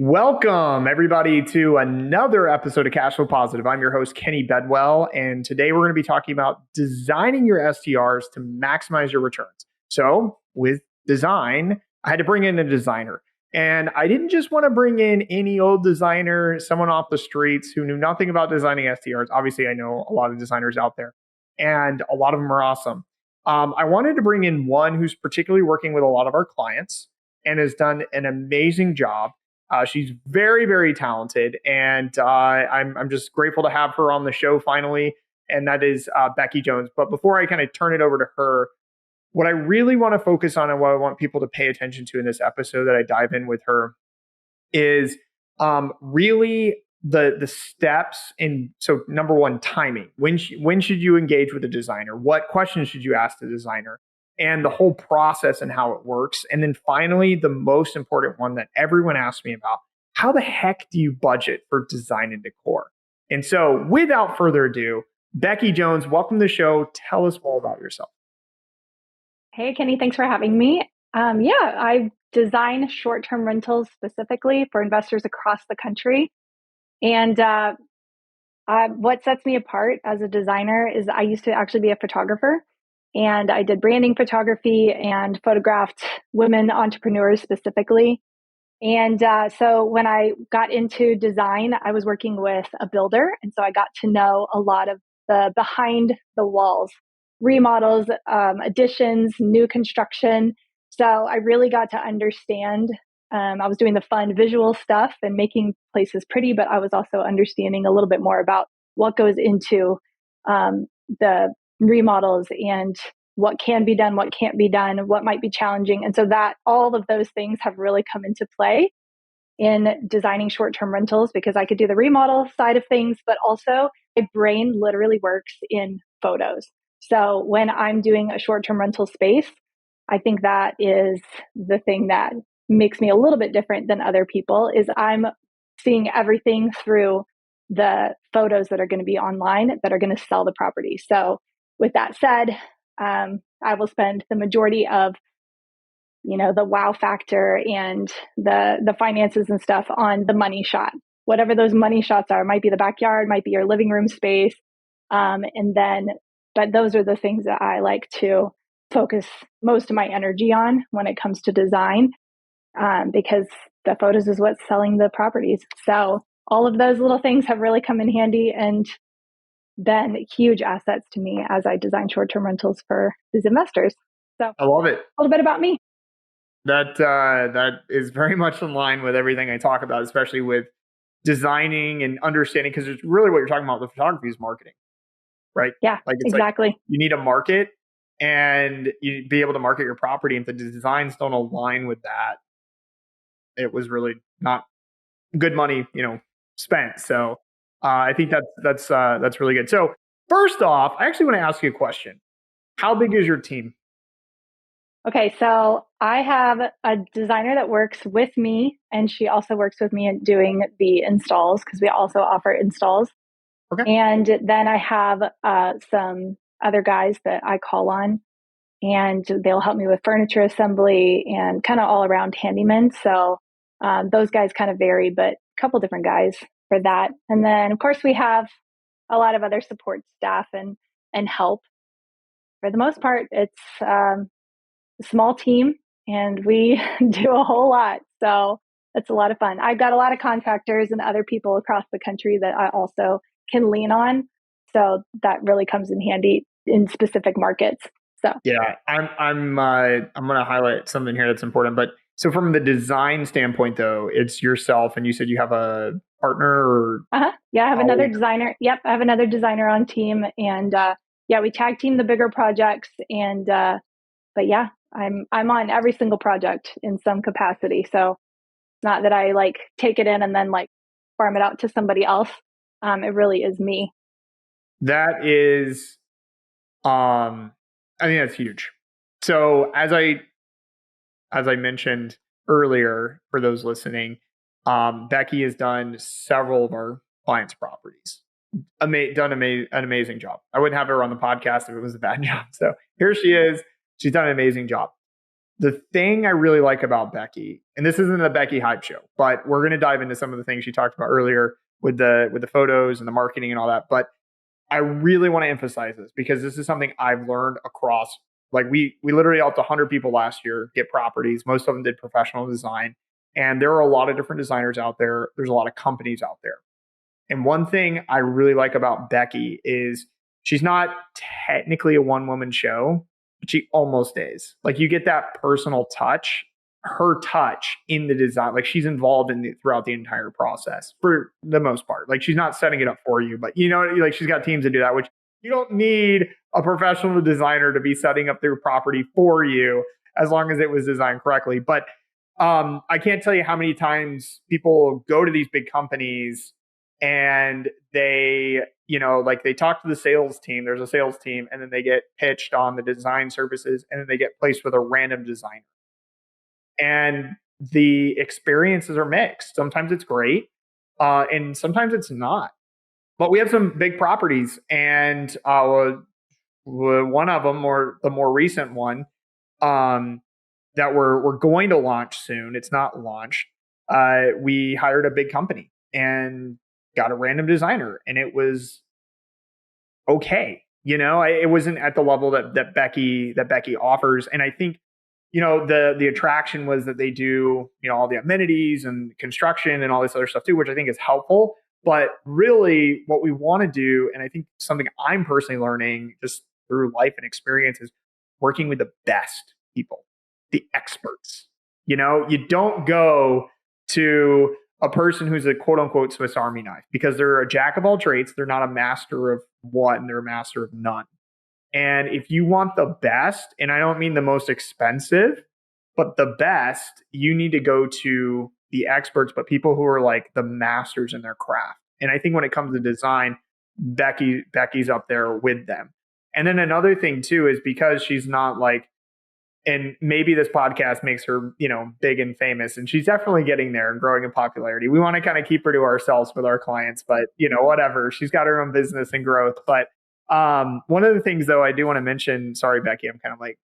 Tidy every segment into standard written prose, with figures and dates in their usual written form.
Welcome, everybody, to another episode of Cash Flow Positive. I'm your host, Kenny Bedwell, and today we're going to be talking about designing your STRs to maximize your returns. So, with design, I had to bring in a designer. And I didn't just want to bring in any old designer, someone off the streets who knew nothing about designing STRs. Obviously, I know a lot of designers out there, and a lot of them are awesome. I wanted to bring in one who's particularly working with a lot of our clients and has done an amazing job. She's very, very talented, and I'm just grateful to have her on the show finally, and that is Becky Jones. But before I kind of turn it over to her, what I really want to focus on and what I want people to pay attention to in this episode that I dive in with her is really the steps in. So number one, timing. When should you engage with a designer? What questions should you ask the designer? And the whole process and how it works. And then finally, the most important one that everyone asks me about, how the heck do you budget for design and decor? And so without further ado, Becky Jones, welcome to the show. Tell us all about yourself. Hey, Kenny, thanks for having me. I design short-term rentals specifically for investors across the country. And what sets me apart as a designer is I used to actually be a photographer. And I did branding photography and photographed women entrepreneurs specifically. And so when I got into design, I was working with a builder. And so I got to know a lot of the behind the walls, remodels, additions, new construction. So I really got to understand. I was doing the fun visual stuff and making places pretty, but I was also understanding a little bit more about what goes into the remodels and what can be done, what can't be done, what might be challenging. And so that all of those things have really come into play in designing short-term rentals because I could do the remodel side of things, but also my brain literally works in photos. So when I'm doing a short-term rental space, I think that is the thing that makes me a little bit different than other people is I'm seeing everything through the photos that are going to be online that are going to sell the property. So with that said, I will spend the majority of, the wow factor and the finances and stuff on the money shot. Whatever those money shots are, might be the backyard, might be your living room space. But those are the things that I like to focus most of my energy on when it comes to design, because the photos is what's selling the properties. So all of those little things have really come in handy and been huge assets to me as I design short-term rentals for these investors. So I love it. A little bit about me. That is very much in line with everything I talk about, especially with designing and understanding, because it's really what you're talking about with photography is marketing, right? Yeah, like it's exactly. Like you need a market and you be able to market your property. And if the designs don't align with that, it was really not good money, spent. So I think that's really good. So first off, I actually want to ask you a question. How big is your team? Okay, so I have a designer that works with me, and she also works with me in doing the installs because we also offer installs. Okay. And then I have some other guys that I call on, and they'll help me with furniture assembly and kind of all around handyman. So those guys kind of vary, but a couple different guys for that. And then, of course, we have a lot of other support staff and help. For the most part, it's a small team, and we do a whole lot. So it's a lot of fun. I've got a lot of contractors and other people across the country that I also can lean on. So that really comes in handy in specific markets. So yeah, I'm going to highlight something here that's important. But so from the design standpoint, though, it's yourself, and you said you have a partner or yeah, I have another designer. Yep, I have another designer on team, and we tag team the bigger projects. And but yeah, I'm on every single project in some capacity. So it's not that I like take it in and then like farm it out to somebody else. It really is me. That is, I think that's huge. So as I mentioned earlier, for those listening, Becky has done several of our clients' properties. Done an amazing job. I wouldn't have her on the podcast if it was a bad job. So here she is. She's done an amazing job. The thing I really like about Becky, and this isn't a Becky hype show, but we're going to dive into some of the things she talked about earlier with the photos and the marketing and all that. But I really want to emphasize this because this is something I've learned across. Like we literally helped 100 people last year get properties. Most of them did professional design, and there are a lot of different designers out there. There's a lot of companies out there. And one thing I really like about Becky is she's not technically a one woman show, but she almost is. Like you get that personal touch, her touch in the design. Like she's involved throughout the entire process for the most part. Like she's not setting it up for you, but like she's got teams to do that, which you don't need a professional designer to be setting up their property for you as long as it was designed correctly. But I can't tell you how many times people go to these big companies and they like they talk to the sales team. There's a sales team, and then they get pitched on the design services, and then they get placed with a random designer, and the experiences are mixed. Sometimes it's great, and sometimes it's not. But we have some big properties, and one of them, or the more recent one, that we're going to launch soon. It's not launched. We hired a big company and got a random designer, and it was okay. It wasn't at the level that Becky offers. And I think, the attraction was that they do, all the amenities and construction and all this other stuff too, which I think is helpful. But really what we want to do, and I think something I'm personally learning just through life and experience, is working with the best people, the experts. You don't go to a person who's a quote unquote Swiss Army knife because they're a jack of all trades. They're not a master of one, they're a master of none. And if you want the best, and I don't mean the most expensive, but the best, you need to go to the experts, but people who are like the masters in their craft. And I think when it comes to design, Becky's up there with them. And then another thing too is because she's not like, and maybe this podcast makes her, big and famous, and she's definitely getting there and growing in popularity. We want to kind of keep her to ourselves with our clients, but whatever. She's got her own business and growth. But one of the ththings though, I do want to mention, sorry, Becky, I'm kind of like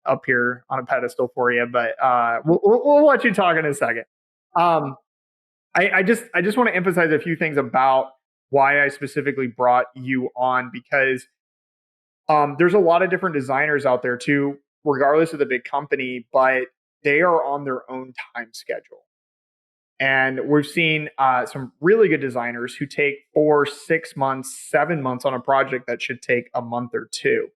up here on a pedestal for you, but we'll let you talk in a second. I just want to emphasize a few things about why I specifically brought you on, because there's a lot of different designers out there too, regardless of the big company, but they are on their own time schedule. And we've seen some really good designers who take 4, 6 months, 7 months on a project that should take a month or two.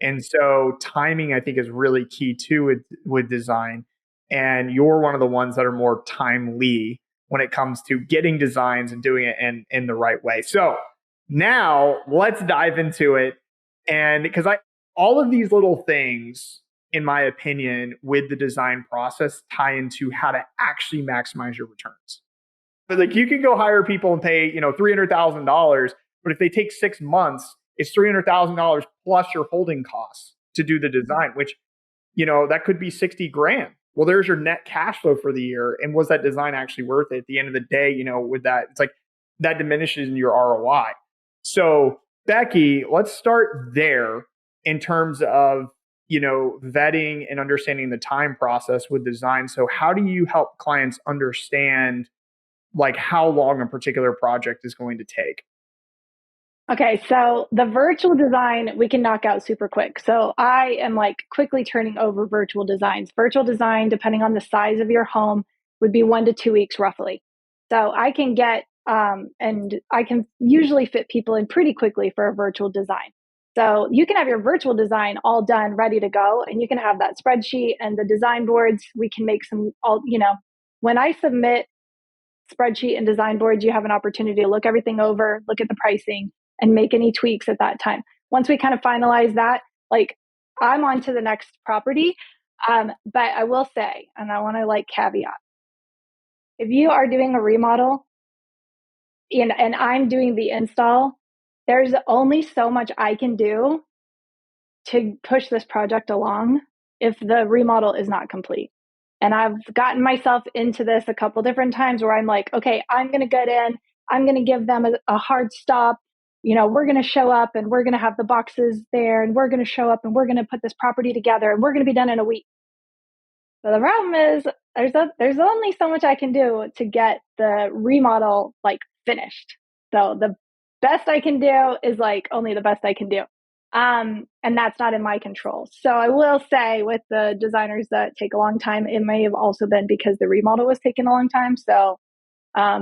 And so timing, I think, is really key too with design. And you're one of the ones that are more timely when it comes to getting designs and doing it in the right way. So now let's dive into it. And because all of these little things, in my opinion, with the design process tie into how to actually maximize your returns. But like you can go hire people and pay, $300,000, but if they take 6 months, it's $300,000 plus your holding costs to do the design, which, that could be 60 grand. Well, there's your net cash flow for the year. And was that design actually worth it at the end of the day? With that, it's like that diminishes in your ROI. So Becky, let's start there in terms of, vetting and understanding the time process with design. So how do you help clients understand like how long a particular project is going to take? Okay, so the virtual design we can knock out super quick. So I am like quickly turning over virtual designs. Virtual design, depending on the size of your home, would be 1 to 2 weeks roughly. So I can get and I can usually fit people in pretty quickly for a virtual design. So you can have your virtual design all done, ready to go, and you can have that spreadsheet and the design boards. We can make when I submit spreadsheet and design boards, you have an opportunity to look everything over, look at the pricing, and make any tweaks at that time. Once we kind of finalize that, like I'm on to the next property. But I will say, and I want to caveat, if you are doing a remodel and I'm doing the install, there's only so much I can do to push this project along if the remodel is not complete. And I've gotten myself into this a couple different times where I'm like, okay, I'm going to get in, I'm going to give them a hard stop. We're going to show up and we're going to have the boxes there and we're going to show up and we're going to put this property together and we're going to be done in a week. But the problem is there's only so much I can do to get the remodel like finished. So the best I can do is like only the best I can do. And that's not in my control. So I will say with the designers that take a long time, it may have also been because the remodel was taking a long time. So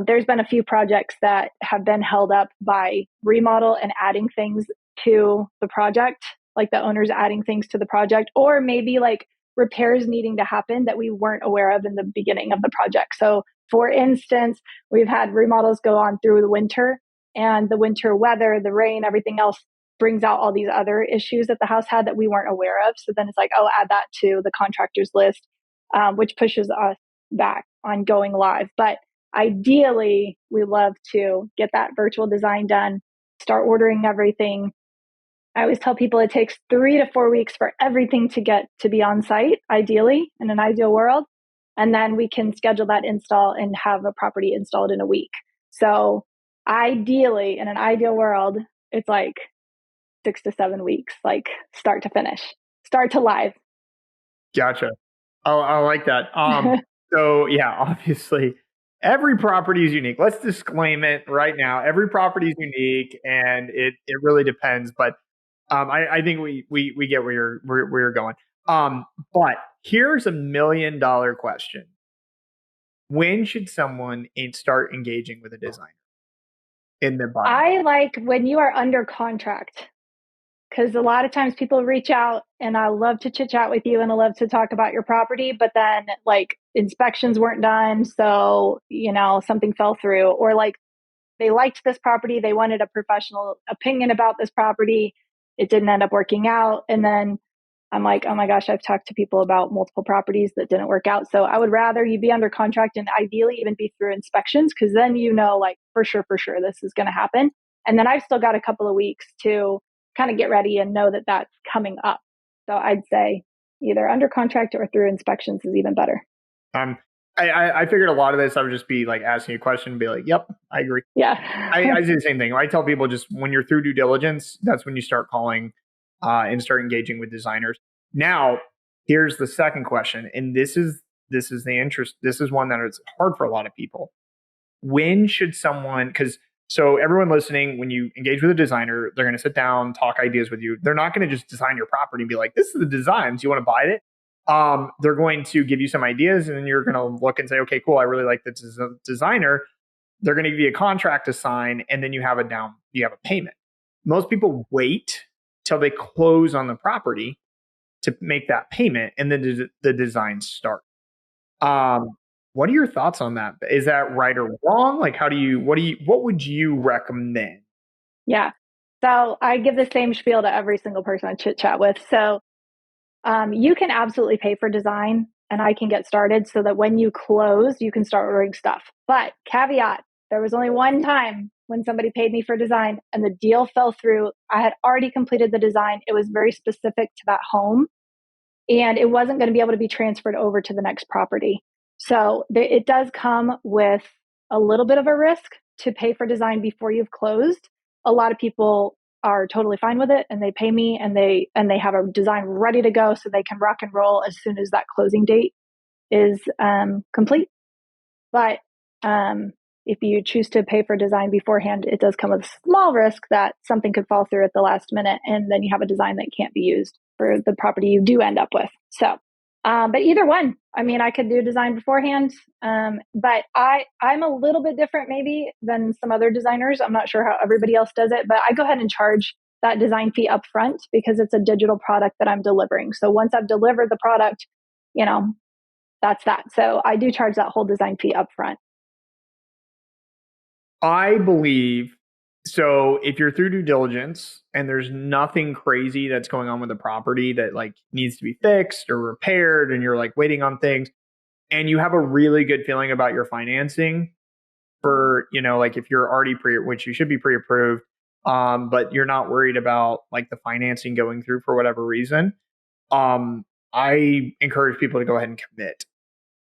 there's been a few projects that have been held up by remodel and adding things to the project, like the owners adding things to the project, or maybe like repairs needing to happen that we weren't aware of in the beginning of the project. So, for instance, we've had remodels go on through the winter, and the winter weather, the rain, everything else brings out all these other issues that the house had that we weren't aware of. So then it's like, oh, add that to the contractor's list, which pushes us back on going live. But ideally, we love to get that virtual design done, start ordering everything. I always tell people it takes 3 to 4 weeks for everything to get to be on site, ideally, in an ideal world. And then we can schedule that install and have a property installed in a week. So ideally, in an ideal world, it's like 6 to 7 weeks, like start to finish, start to live. Gotcha. Oh, I like that. So yeah, obviously every property is unique. Let's disclaim it right now. Every property is unique and it really depends. But I think we get where you're going. But here's $1 million question. When should someone start engaging with a designer in the buying? I like when you are under contract, because a lot of times people reach out and I love to chit chat with you and I love to talk about your property, but then like inspections weren't done. So, something fell through, or like they liked this property. They wanted a professional opinion about this property. It didn't end up working out. And then I'm like, oh my gosh, I've talked to people about multiple properties that didn't work out. So I would rather you be under contract and ideally even be through inspections, because then like for sure, this is going to happen. And then I've still got a couple of weeks to kind of get ready and know that that's coming up. So I'd say either under contract or through inspections is even better. I figured a lot of this, I would just be like asking a question and be like, yep, I agree. Yeah. I do the same thing. I tell people just when you're through due diligence, that's when you start calling and start engaging with designers. Now, here's the second question. And this is the interest. This is one that is hard for a lot of people. When should someone, so everyone listening, when you engage with a designer, they're going to sit down, talk ideas with you. They're not going to just design your property and be like, this is the design. Do you want to buy it? They're going to give you some ideas and then you're going to look and say, okay, cool. I really like this designer. They're going to give you a contract to sign and then you have a payment. Most people wait till they close on the property to make that payment and then the designs start. What are your thoughts on that? Is that right or wrong? Like, what would you recommend? Yeah. So I give the same spiel to every single person I chit chat with. So you can absolutely pay for design and I can get started so that when you close, you can start ordering stuff. But caveat, there was only one time when somebody paid me for design and the deal fell through. I had already completed the design. It was very specific to that home and it wasn't going to be able to be transferred over to the next property. So it does come with a little bit of a risk to pay for design before you've closed. A lot of people are totally fine with it and they pay me and they have a design ready to go so they can rock and roll as soon as that closing date is complete. But if you choose to pay for design beforehand, it does come with a small risk that something could fall through at the last minute and then you have a design that can't be used for the property you do end up with. So but either one, I mean, I could do design beforehand, but I'm a little bit different maybe than some other designers. I'm not sure how everybody else does it, but I go ahead and charge that design fee up front because it's a digital product that I'm delivering. So once I've delivered the product, that's that. So I do charge that whole design fee up front. I believe so. If you're through due diligence and there's nothing crazy that's going on with the property that like needs to be fixed or repaired, and you're like waiting on things, and you have a really good feeling about your financing for, like if you're already which you should be pre-approved, but you're not worried about like the financing going through for whatever reason, I encourage people to go ahead and commit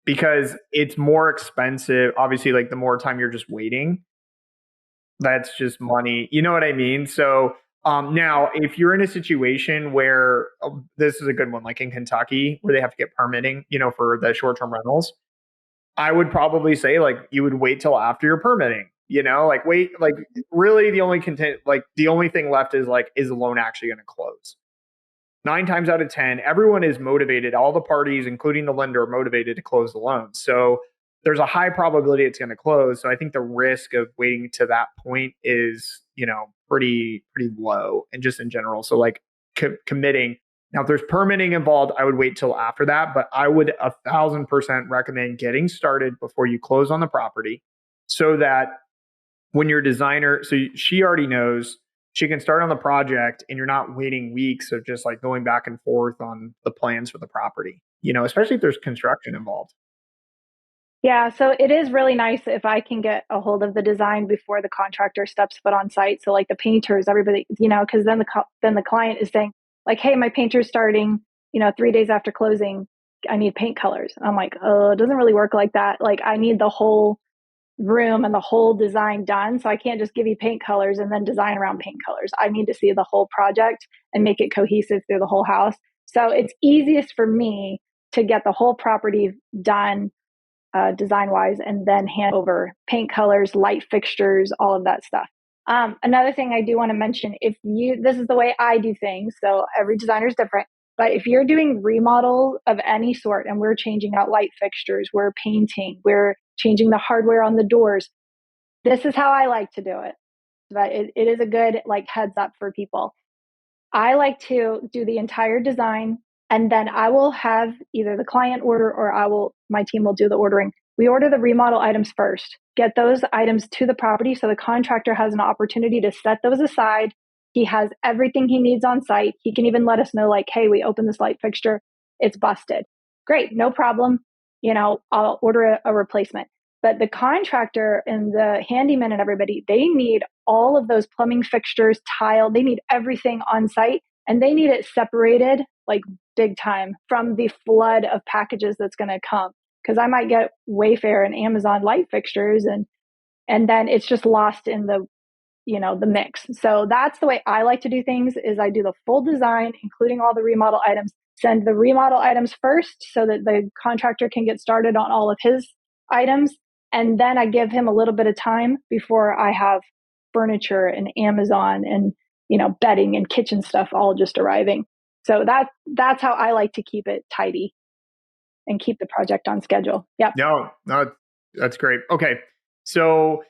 because it's more expensive. Obviously, like the more time you're just waiting, that's just money. You know what I mean? So Now, if you're in a situation where this is a good one, like in Kentucky, where they have to get permitting, for the short-term rentals, I would probably say like you would wait till after your permitting. Like wait, like really the only content, like the only thing left is like, is the loan actually going to close? 9 times out of 10, everyone is motivated. All the parties, including the lender, are motivated to close the loan. So there's a high probability it's going to close. So I think the risk of waiting to that point is, pretty low, and just in general. So like committing. Now, if there's permitting involved, I would wait till after that. But I would 1,000% recommend getting started before you close on the property, so that when your designer, so she already knows she can start on the project, and you're not waiting weeks of just like going back and forth on the plans for the property, especially if there's construction involved. Yeah, so it is really nice if I can get a hold of the design before the contractor steps foot on site. So like the painters, everybody, because then the client is saying like, "Hey, my painter's starting, 3 days after closing. I need paint colors." I'm like, "Oh, it doesn't really work like that. Like I need the whole room and the whole design done. So I can't just give you paint colors and then design around paint colors. I need to see the whole project and make it cohesive through the whole house." So it's easiest for me to get the whole property done design wise, and then hand over paint colors, light fixtures, all of that stuff. Another thing I do want to mention, this is the way I do things. So every designer is different, but if you're doing remodel of any sort and we're changing out light fixtures, we're painting, we're changing the hardware on the doors, this is how I like to do it. But it is a good like heads up for people. I like to do the entire design, and then I will have either the client order or my team will do the ordering. We order the remodel items first, get those items to the property so the contractor has an opportunity to set those aside. He has everything he needs on site. He can even let us know like, "Hey, we opened this light fixture, it's busted." Great, no problem. I'll order a replacement. But the contractor and the handyman and everybody, they need all of those plumbing fixtures, tile, they need everything on site, and they need it separated like big time from the flood of packages that's going to come. Because I might get Wayfair and Amazon light fixtures, and then it's just lost in the mix. So that's the way I like to do things, is I do the full design, including all the remodel items, send the remodel items first so that the contractor can get started on all of his items. And then I give him a little bit of time before I have furniture and Amazon and, bedding and kitchen stuff all just arriving. So that's how I like to keep it tidy and keep the project on schedule. Yep. No, that's great. Okay. So,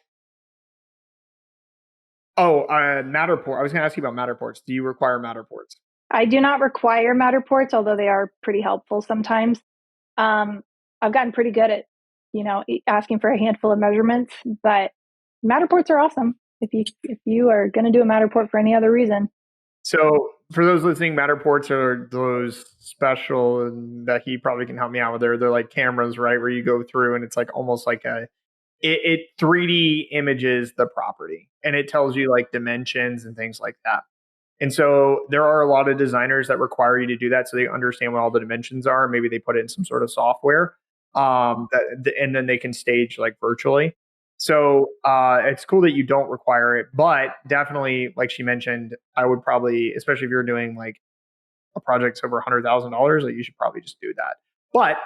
Matterport. I was going to ask you about Matterports. Do you require Matterports? I do not require Matterports, although they are pretty helpful sometimes. I've gotten pretty good at, asking for a handful of measurements, but Matterports are awesome if you are going to do a Matterport for any other reason. So for those listening, Matterports are those special, and Becky probably can help me out with. They're like cameras, right, where you go through and it's like almost like it 3D images the property, and it tells you like dimensions and things like that. And so there are a lot of designers that require you to do that so they understand what all the dimensions are. Maybe they put it in some sort of software, and then they can stage like virtually. So it's cool that you don't require it, but definitely, like she mentioned, I would probably, especially if you're doing like a project's over $100,000, that you should probably just do that. But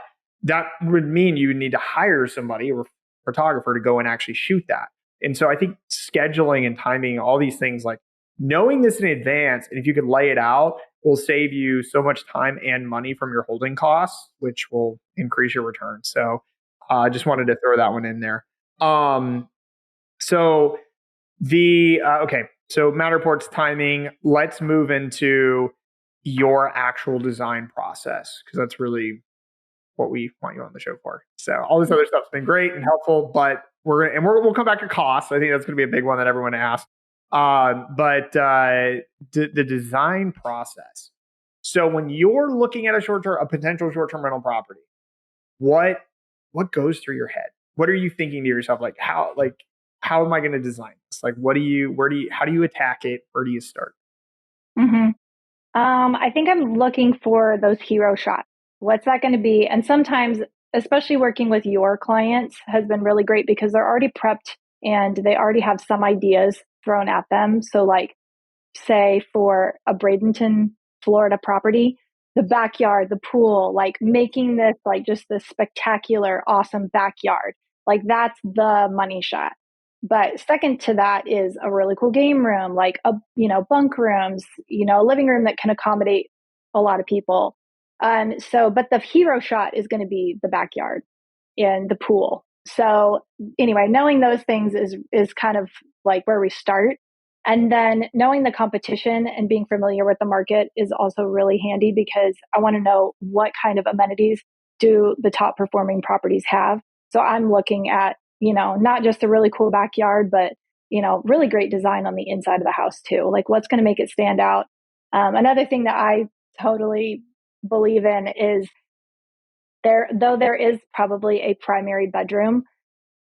that would mean you would need to hire somebody or photographer to go and actually shoot that. And so I think scheduling and timing, all these things, like knowing this in advance, and if you could lay it out, will save you so much time and money from your holding costs, which will increase your return. So I just wanted to throw that one in there. So okay, so Matterport's timing. Let's move into your actual design process, because that's really what we want you on the show for. So all this other stuff's been great and helpful, but we'll come back to costs. I think that's going to be a big one that everyone asks. But the design process. So when you're looking at a potential short-term rental property, what goes through your head? What are you thinking to yourself? Like how am I going to design this? Like how do you attack it? Where do you start? Mm-hmm. I think I'm looking for those hero shots. What's that going to be? And sometimes, especially working with your clients, has been really great because they're already prepped and they already have some ideas thrown at them. So like say for a Bradenton, Florida property, the backyard, the pool, like making this like just this spectacular, awesome backyard. Like that's the money shot. But second to that is a really cool game room, like bunk rooms, a living room that can accommodate a lot of people. But the hero shot is going to be the backyard and the pool. So anyway, knowing those things is kind of like where we start. And then knowing the competition and being familiar with the market is also really handy because I want to know what kind of amenities do the top performing properties have. So I'm looking at, not just a really cool backyard, but, really great design on the inside of the house too. Like what's going to make it stand out. Another thing that I totally believe in is though there is probably a primary bedroom,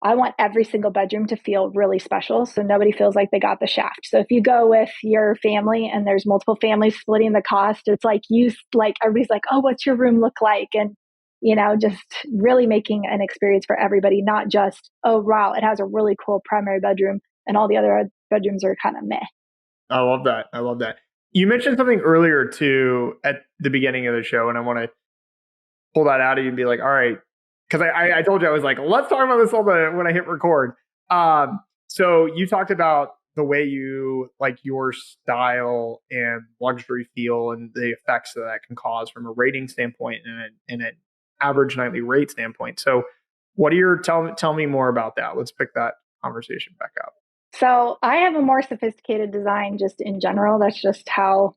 I want every single bedroom to feel really special so nobody feels like they got the shaft. So if you go with your family and there's multiple families splitting the cost, it's like everybody's like, oh, what's your room look like? And, just really making an experience for everybody, not just, oh, wow, it has a really cool primary bedroom and all the other bedrooms are kind of meh. I love that. I love that. You mentioned something earlier too at the beginning of the show, and I want to pull that out of you and be like, all right, because I told you I was like, let's talk about this when I hit record. So you talked about the way you like your style and luxury feel and the effects that can cause from a rating standpoint and an average nightly rate standpoint. So what are your tell me more about that? Let's pick that conversation back up. So I have a more sophisticated design just in general. That's just how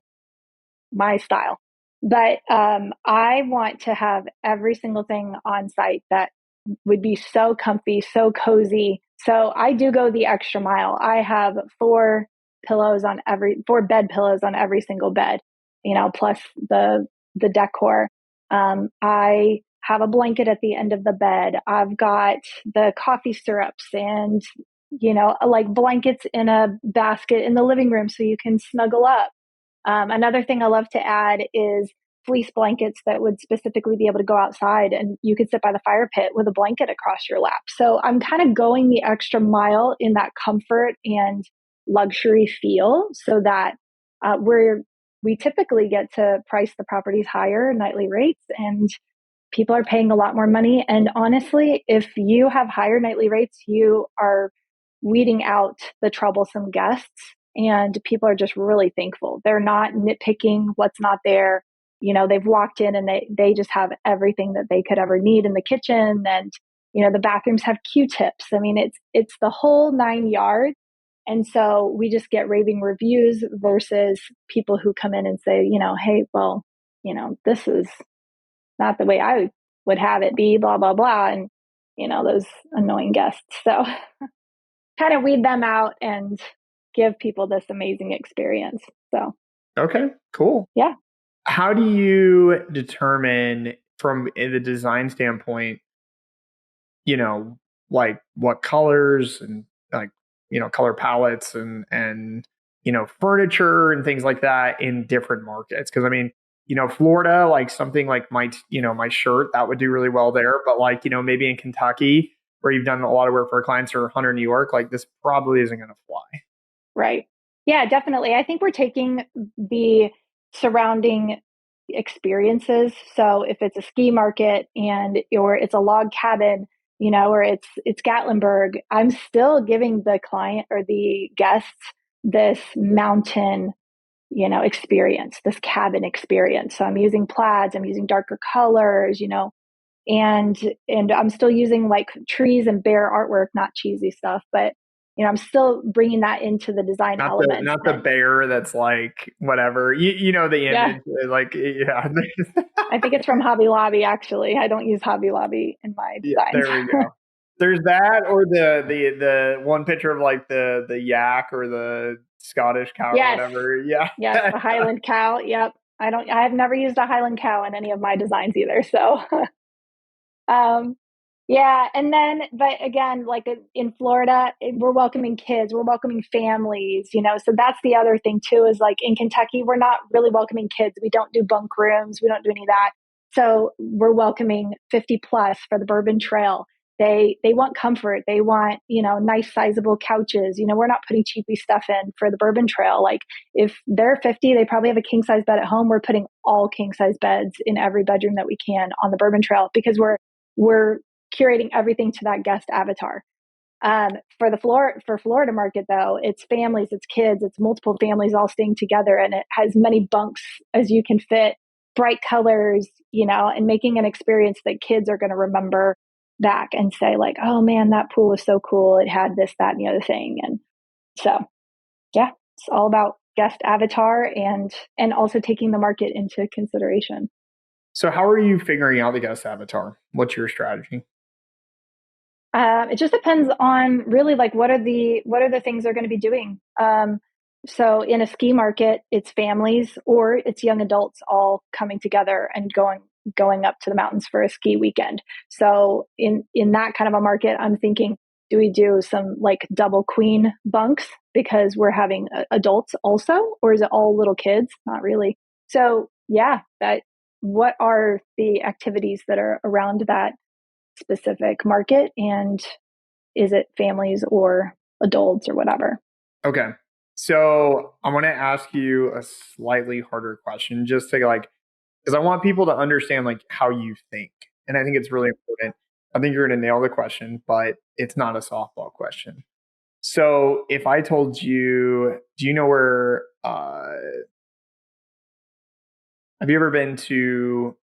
my style. But I want to have every single thing on site that would be so comfy, so cozy. So I do go the extra mile. I have four bed pillows on every single bed, plus the decor. I have a blanket at the end of the bed. I've got the coffee syrups and, like blankets in a basket in the living room so you can snuggle up. Another thing I love to add is fleece blankets that would specifically be able to go outside and you could sit by the fire pit with a blanket across your lap. So I'm kind of going the extra mile in that comfort and luxury feel so that we typically get to price the properties higher nightly rates and people are paying a lot more money. And honestly, if you have higher nightly rates, you are weeding out the troublesome guests and people are just really thankful. They're not nitpicking what's not there. They've walked in and they just have everything that they could ever need in the kitchen. And, the bathrooms have Q-tips. I mean, it's the whole 9 yards. And so we just get raving reviews versus people who come in and say, hey, well, this is not the way I would have it be, blah, blah, blah. And, those annoying guests. So kind of weed them out and give people this amazing experience. So, okay, cool. Yeah. How do you determine from the design standpoint, like what colors and like, color palettes and, furniture and things like that in different markets? Because I mean, Florida, like something like my shirt, that would do really well there. But like, maybe in Kentucky, where you've done a lot of work for clients or Hunter, New York, like this probably isn't going to fly. Right. Yeah, definitely. I think we're taking the surrounding experiences. So if it's a ski market or it's a log cabin, or it's Gatlinburg, I'm still giving the client or the guests this mountain, experience, this cabin experience. So I'm using plaids, I'm using darker colors, and I'm still using like trees and bear artwork, not cheesy stuff, but I'm still bringing that into the design element. Not the bear that's like whatever, the image, like, yeah. I think it's from Hobby Lobby, actually. I don't use Hobby Lobby in my designs. There we go. There's that, or the one picture of like the yak or the Scottish cow or whatever. Yeah. Yes, the Highland cow. Yep. I've never used a Highland cow in any of my designs either. So yeah. And then, but again, like in Florida, we're welcoming kids, we're welcoming families, so that's the other thing too, is like in Kentucky, we're not really welcoming kids. We don't do bunk rooms. We don't do any of that. So we're welcoming 50 plus for the Bourbon Trail. They want comfort. They want, nice sizable couches. We're not putting cheapy stuff in for the Bourbon Trail. Like if they're 50, they probably have a king size bed at home. We're putting all king size beds in every bedroom that we can on the Bourbon Trail because we're curating everything to that guest avatar. For Florida market though, it's families, it's kids, it's multiple families all staying together, and it has many bunks as you can fit, bright colors, and making an experience that kids are going to remember back and say like, oh man, that pool was so cool. It had this, that, and the other thing. And so, yeah, it's all about guest avatar and also taking the market into consideration. So how are you figuring out the guest avatar? What's your strategy? It just depends on really like what are the things they're going to be doing. So in a ski market, it's families or it's young adults all coming together and going up to the mountains for a ski weekend. So in that kind of a market, I'm thinking, do we do some like double queen bunks because we're having adults also, or is it all little kids? Not really. So yeah, what are the activities that are around that specific market, and is it families or adults or whatever? Okay. So I'm going to ask you a slightly harder question just to like, because I want people to understand like how you think. And I think it's really important. I think you're going to nail the question, but it's not a softball question. So if I told you, do you know where, have you ever been to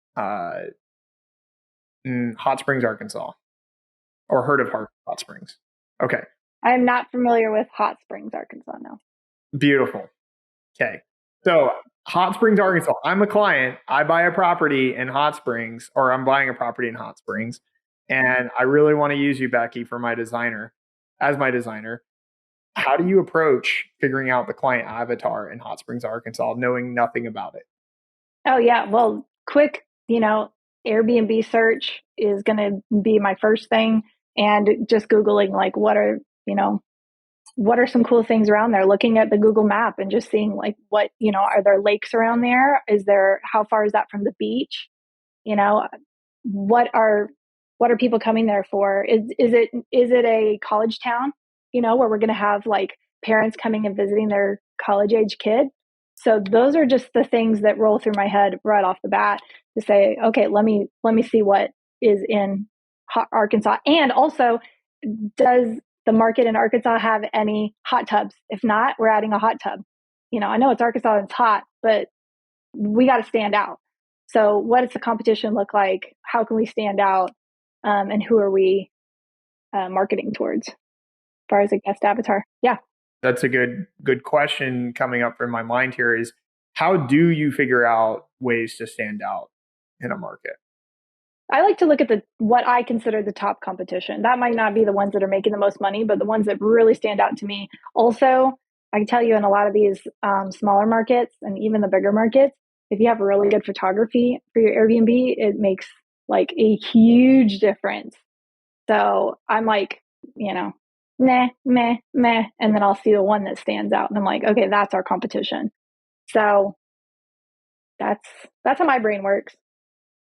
Hot Springs, Arkansas, or heard of Hot Springs? Okay. I'm not familiar with Hot Springs, Arkansas. No. Beautiful. Okay. So Hot Springs, Arkansas. I'm a client. I buy a property in Hot Springs, or I'm buying a property in Hot Springs. And I really want to use you, Becky, as my designer. How do you approach figuring out the client avatar in Hot Springs, Arkansas, knowing nothing about it? Oh yeah. Well, quick, Airbnb search is going to be my first thing. And just Googling like, what are some cool things around there? Looking at the Google map and just seeing like are there lakes around there? How far is that from the beach? You know, what are people coming there for? Is it a college town, where we're going to have like parents coming and visiting their college age kid? So those are just the things that roll through my head right off the bat to say, okay, let me see what is in Arkansas. And also, does the market in Arkansas have any hot tubs? If not, we're adding a hot tub. I know it's Arkansas and it's hot, but we got to stand out. So what does the competition look like? How can we stand out? And who are we marketing towards as far as a guest avatar? Yeah. That's a good question coming up in my mind here is how do you figure out ways to stand out in a market? I like to look at what I consider the top competition. That might not be the ones that are making the most money, but the ones that really stand out to me. Also, I can tell you in a lot of these smaller markets and even the bigger markets, if you have really good photography for your Airbnb, it makes like a huge difference. So I'm like, meh, meh, meh. And then I'll see the one that stands out. And I'm like, okay, that's our competition. So that's how my brain works.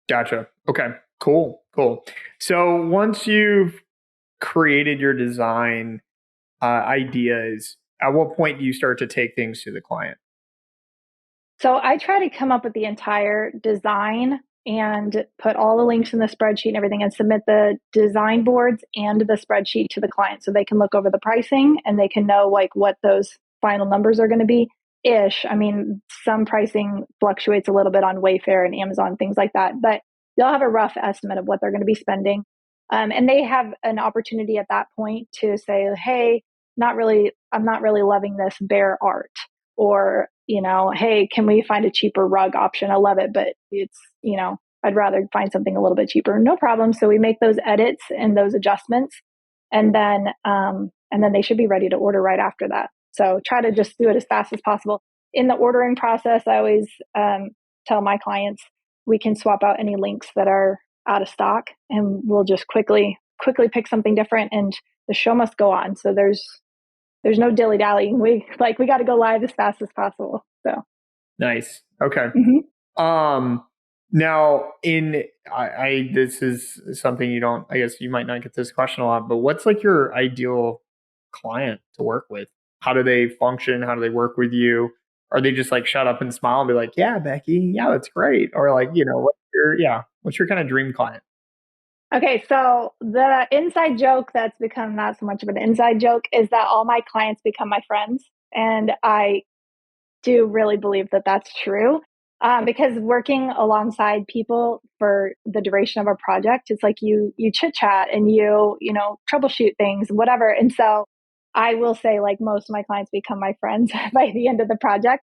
Gotcha. Okay. Cool. So once you've created your design ideas, at what point do you start to take things to the client? So I try to come up with the entire design and put all the links in the spreadsheet and everything and submit the design boards and the spreadsheet to the client so they can look over the pricing and they can know like what those final numbers are going to be ish. I mean, some pricing fluctuates a little bit on Wayfair and Amazon, things like that, but they'll have a rough estimate of what they're going to be spending. And they have an opportunity at that point to say, hey, I'm not really loving this bare art. Or, hey, can we find a cheaper rug option? I love it, but it's, I'd rather find something a little bit cheaper. No problem. So we make those edits and those adjustments, and then they should be ready to order right after that. So try to just do it as fast as possible. In the ordering process, I always tell my clients we can swap out any links that are out of stock, and we'll just quickly pick something different, and the show must go on. So there's no dilly dallying. We got to go live as fast as possible. So nice. Okay. Mm-hmm. Now, I this is something you don't, I guess you might not get this question a lot, but what's like your ideal client to work with? How do they function? How do they work with you? Are they just like shut up and smile and be like, yeah, Becky, yeah, that's great? Or like, what's your kind of dream client? Okay, so the inside joke that's become not so much of an inside joke is that all my clients become my friends. And I do really believe that that's true. Because working alongside people for the duration of a project, it's like you chit chat and you troubleshoot things, whatever. And so I will say, like, most of my clients become my friends by the end of the project.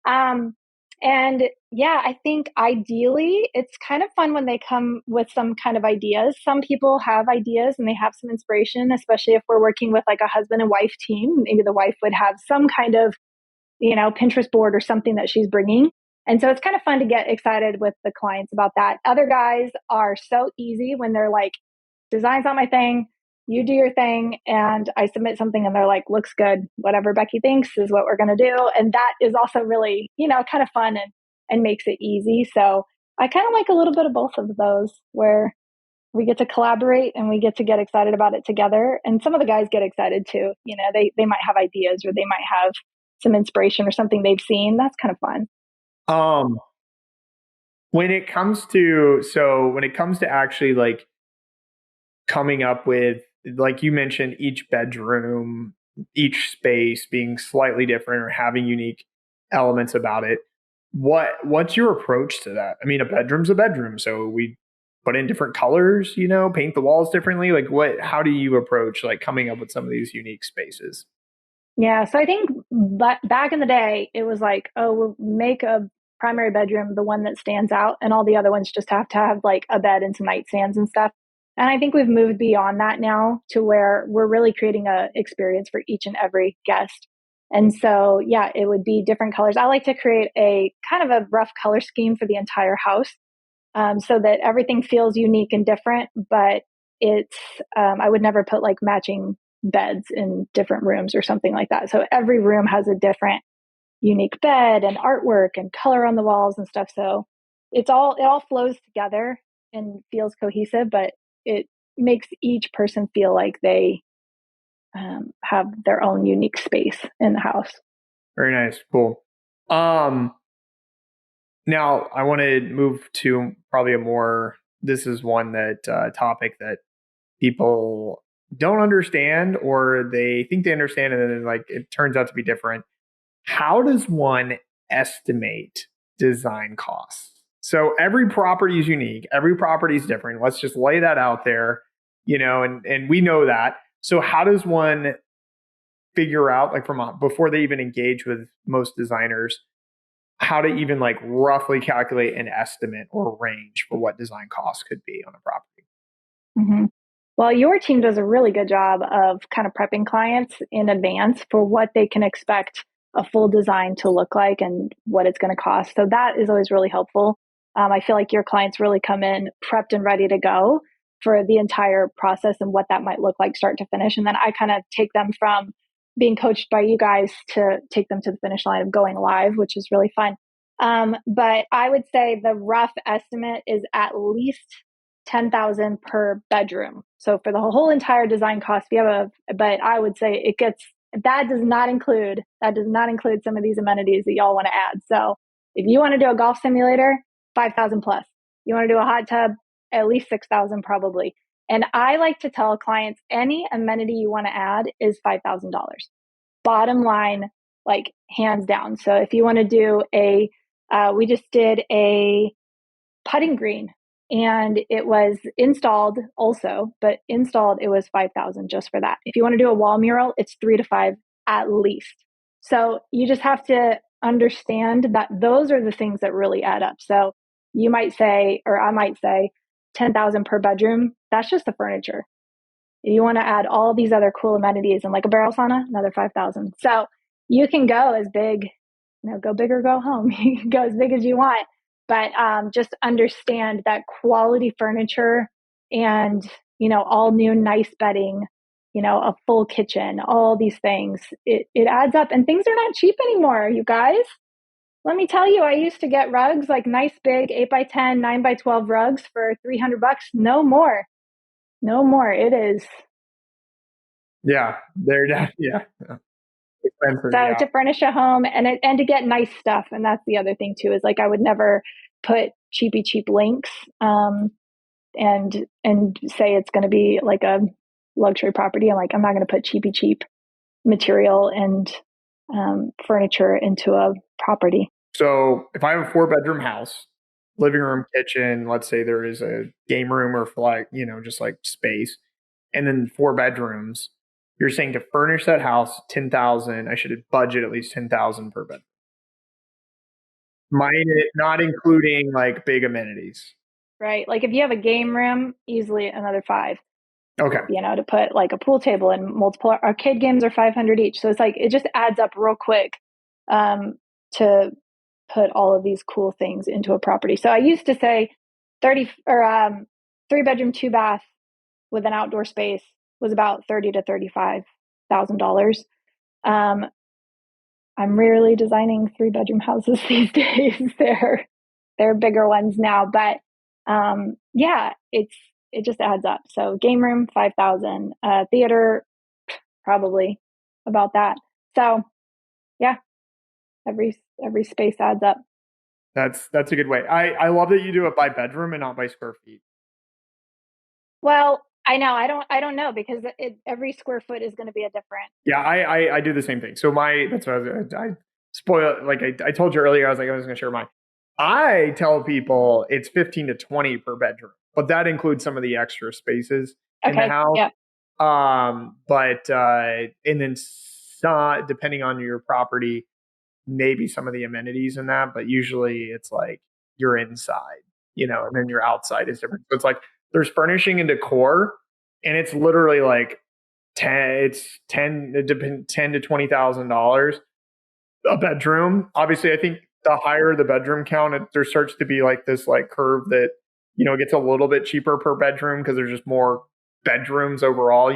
Um, and yeah, I think ideally it's kind of fun when they come with some kind of ideas. Some people have ideas and they have some inspiration, especially if we're working with like a husband and wife team. Maybe the wife would have some kind of Pinterest board or something that she's bringing. And so it's kind of fun to get excited with the clients about that. Other guys are so easy when they're like, design's not my thing. You do your thing. And I submit something and they're like, looks good. Whatever Becky thinks is what we're going to do. And that is also really, kind of fun and makes it easy. So I kind of like a little bit of both of those where we get to collaborate and we get to get excited about it together. And some of the guys get excited too. They might have ideas or they might have some inspiration or something they've seen. That's kind of fun. Um, when it comes to actually like coming up with, like you mentioned, each bedroom, each space being slightly different or having unique elements about it. What's your approach to that? I mean, a bedroom's a bedroom, so we put in different colors, paint the walls differently. Like how do you approach like coming up with some of these unique spaces? Yeah. So I think back in the day, it was like, oh, we'll make a primary bedroom the one that stands out, and all the other ones just have to have like a bed and some nightstands and stuff. And I think we've moved beyond that now to where we're really creating a experience for each and every guest. And so, yeah, it would be different colors. I like to create a kind of a rough color scheme for the entire house, so that everything feels unique and different, but it's, I would never put like matching beds in different rooms or something like that. So every room has a different unique bed and artwork and color on the walls and stuff. So it all flows together and feels cohesive, but it makes each person feel like they have their own unique space in the house. Very nice, cool. Um, Now I want to move to probably a more. This is one that topic that people don't understand, or they think they understand, and then like it turns out to be different. How does one estimate design costs? So every property is unique. Every property is different. Let's just lay that out there, and we know that. So how does one figure out, like before they even engage with most designers, how to even like roughly calculate an estimate or range for what design costs could be on a property? Mm-hmm. Well, your team does a really good job of kind of prepping clients in advance for what they can expect a full design to look like and what it's going to cost. So that is always really helpful. I feel like your clients really come in prepped and ready to go for the entire process and what that might look like start to finish. And then I kind of take them from being coached by you guys to take them to the finish line of going live, which is really fun. But I would say the rough estimate is at least 10,000 per bedroom. So for the whole entire design cost, but I would say that does not include some of these amenities that y'all want to add. So if you want to do a golf simulator, 5,000 plus. You want to do a hot tub, at least 6,000 probably. And I like to tell clients any amenity you want to add is $5,000. Bottom line, like hands down. So if you want to do we just did a putting green and it was installed also, but installed it was 5,000 just for that. If you want to do a wall mural, it's 3 to 5 at least. So you just have to understand that those are the things that really add up. So you might say, or I might say 10,000 per bedroom. That's just the furniture. If you want to add all these other cool amenities and like a barrel sauna, another 5,000. So you can go as big, go big or go home. You can go as big as you want, but just understand that quality furniture and, all new nice bedding, a full kitchen, all these things, it adds up and things are not cheap anymore, you guys. Let me tell you, I used to get rugs, like nice big 8x10, 9x12 rugs for $300. No more. No more. It is. Yeah, yeah, expensive. So Yeah. to furnish a home and to get nice stuff, and that's the other thing too, is like I would never put cheap links and say it's going to be like a luxury property. I'm not going to put cheap material and furniture into a property. So if I have a 4-bedroom house, living room, kitchen, let's say there is a game room or like, just like space, and then 4 bedrooms, you're saying to furnish that house 10,000, I should budget at least 10,000 per bed. Mine, not including like big amenities. Right. Like if you have a game room, easily another five, Okay. to put like a pool table and multiple arcade games are 500 each. So it's like, it just adds up real quick to put all of these cool things into a property. So I used to say 30 or 3 bedroom, 2 bath with an outdoor space was about $30,000 to $35,000. I'm rarely designing 3 bedroom houses these days. They're bigger ones now, but yeah, it just adds up. So game room 5,000, theater probably about that. So yeah, every space adds up. That's a good way. I love that you do it by bedroom and not by square feet. Well, I know I don't know because every square foot is going to be a different. Yeah, I do the same thing. So that's what I spoil, like I told you earlier, I was going to share mine. I tell people it's 15 to 20 per bedroom, but that includes some of the extra spaces in the Okay. house. Yeah. But and then depending on your property, maybe some of the amenities in that, but usually it's like you're inside, and then your outside is different. So it's like there's furnishing and decor, and it's literally like 10 to $20,000 a bedroom. Obviously, I think the higher the bedroom count, there starts to be like this like curve that gets a little bit cheaper per bedroom because there's just more bedrooms overall.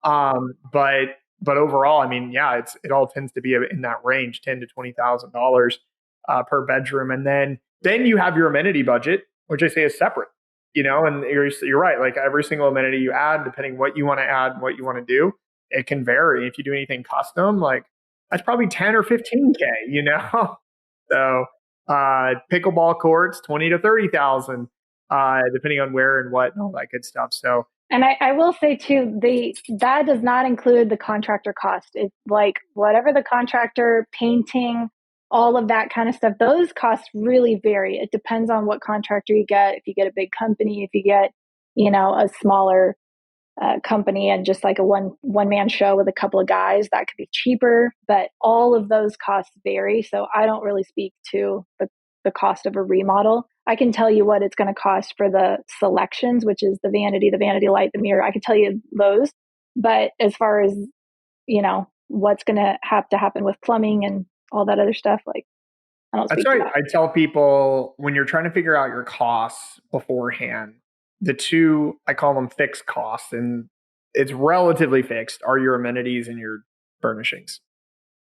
But overall, I mean, yeah, it all tends to be in that range, $10,000 to $20,000 per bedroom, and then you have your amenity budget, which I say is separate. And you're right. Like every single amenity you add, depending what you want to add, what you want to do, it can vary. If you do anything custom, like that's probably 10 or 15K. So pickleball courts, 20 to 30,000, depending on where and what and all that good stuff. So And I will say too, that does not include the contractor cost. It's like whatever the contractor, painting, all of that kind of stuff. Those costs really vary. It depends on what contractor you get. If you get a big company, if you get, a smaller company and just like a one man show with a couple of guys, that could be cheaper. But all of those costs vary. So I don't really speak to the cost of a remodel. I can tell you what it's going to cost for the selections, which is the vanity light, the mirror. I can tell you those. But as far as, what's going to have to happen with plumbing and all that other stuff, like I don't that's speak to why that. I tell people when you're trying to figure out your costs beforehand, the two, I call them fixed costs, and it's relatively fixed, are your amenities and your furnishings.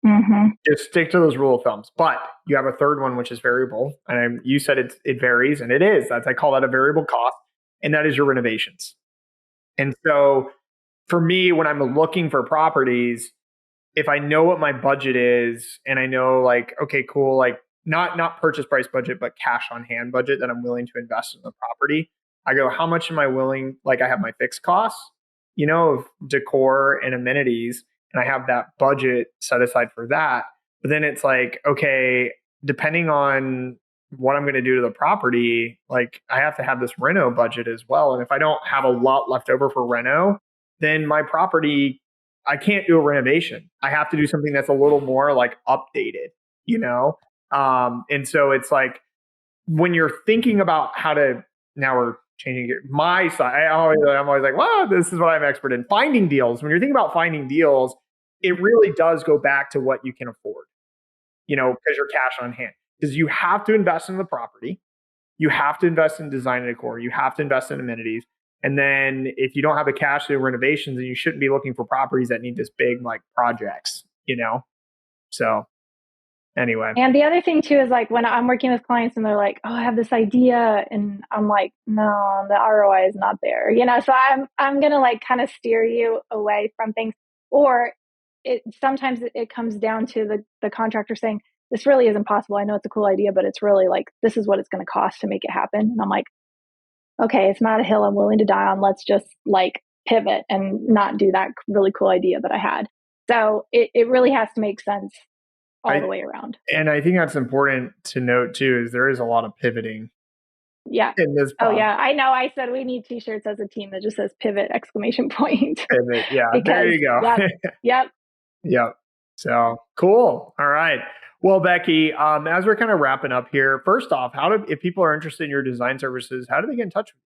Mm-hmm. Just stick to those rule of thumbs. But you have a third one, which is variable. And you said it varies, and it is. I call that a variable cost, and that is your renovations. And so for me, when I'm looking for properties, if I know what my budget is and I know like, okay, cool, like not purchase price budget, but cash on hand budget that I'm willing to invest in the property, I go, how much am I willing? Like I have my fixed costs, of decor and amenities, and I have that budget set aside for that. But then it's like, okay, depending on what I'm going to do to the property, like I have to have this reno budget as well. And if I don't have a lot left over for reno, then my property, I can't do a renovation. I have to do something that's a little more like updated, you know? And so it's like when you're thinking about how to, now we're changing it, my side, I'm always like, well, this is what I'm expert in. Finding deals. When you're thinking about finding deals, it really does go back to what you can afford, because you're cash on hand. Because you have to invest in the property. You have to invest in design and decor. You have to invest in amenities. And then if you don't have the cash to do renovations, then you shouldn't be looking for properties that need this big like projects, So Anyway. And the other thing too is like when I'm working with clients and they're like, "Oh, I have this idea," and I'm like, "No, the ROI is not there." So I'm gonna like kind of steer you away from things, or sometimes it comes down to the contractor saying, "This really isn't possible. I know it's a cool idea, but it's really like this is what it's going to cost to make it happen." And I'm like, "Okay, it's not a hill I'm willing to die on. Let's just like pivot and not do that really cool idea that I had." So it really has to make sense all the way around. And I think that's important to note too, is there is a lot of pivoting. Yeah. In this Oh pod. yeah. I know. I said we need t-shirts as a team that just says pivot exclamation point. Pivot. Yeah. Because, there you go. Yep. Yep. So cool. All right. Well, Becky, as we're kind of wrapping up here, first off, if people are interested in your design services, how do they get in touch with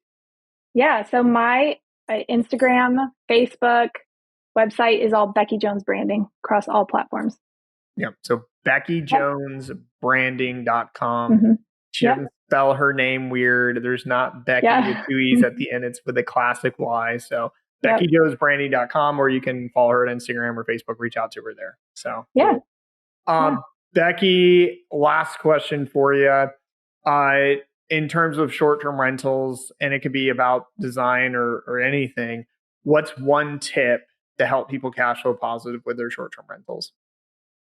you? Yeah. So my Instagram, Facebook, website is all Becky Jones Branding across all platforms. Yep. So BeckyJonesBranding.com. Mm-hmm. She doesn't spell her name weird. There's not Becky with two E's at the end. It's with a classic Y. So BeckyJonesBranding.com, or you can follow her on Instagram or Facebook, reach out to her there. So cool. Becky, last question for you. In terms of short-term rentals, and it could be about design or anything, what's one tip to help people cash flow positive with their short-term rentals?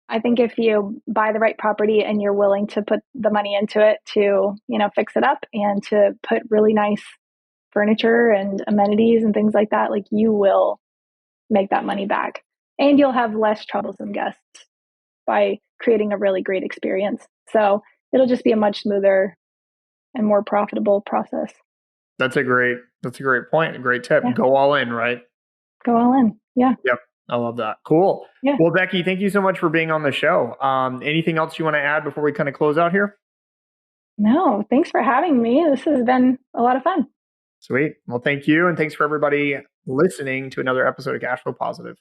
I think if you buy the right property and you're willing to put the money into it to, fix it up and to put really nice furniture and amenities and things like that, like you will make that money back, and you'll have less troublesome guests by creating a really great experience. So it'll just be a much smoother and more profitable process. That's a great point. A great tip. Yeah. Go all in, right? Go all in. Yeah. Yep. I love that. Cool. Yeah. Well, Becky, thank you so much for being on the show. Anything else you want to add before we kind of close out here? No, thanks for having me. This has been a lot of fun. Sweet. Well, thank you. And thanks for everybody listening to another episode of Cash Flow Positive.